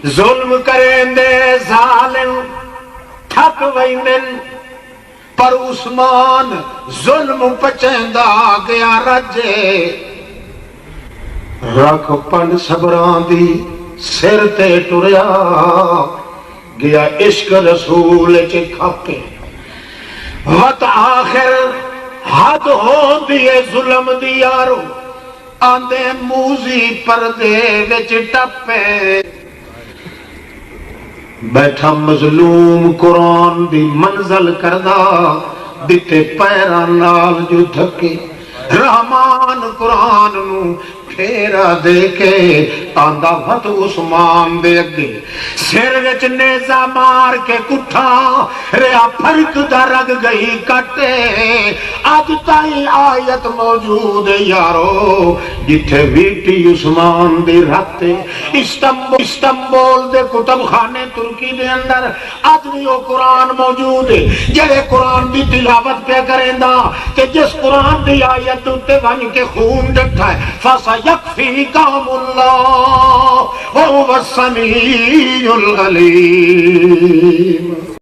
ظلم کریں دے ظالم تھک ویندن پر عثمان ظلم پچیندا گیا رجے رکھ پن صبران دی سر تے ٹریا گیا عشق رسول چے کھپے وقت آخر حد ہو دیے ظلم دی یارو آندے موزی پردے وچ ٹپے بیٹھا مظلوم قرآن دی منزل کردہ دیتے پیران نال جو دھکے رحمان قرآن نو پھیرا دے کے آندہ وقت عثمان دے اگے سر وچ نیزہ مار کے کٹھا ریا پھرک دا رگ گئی کٹے آج تائی آیت موجود ہے یارو جتھے ویٹی عثمان دے رہتے استنبول دے کتب خانے ترکی دے اندر آج بھی وہ قرآن موجود ہے جڑے قرآن دی تلاوت پہ کریں دا کہ جس قرآن دی آیت تے بن کے خون ڈٹھا ہے فاسا يكفيكم الله وهو السميع العليم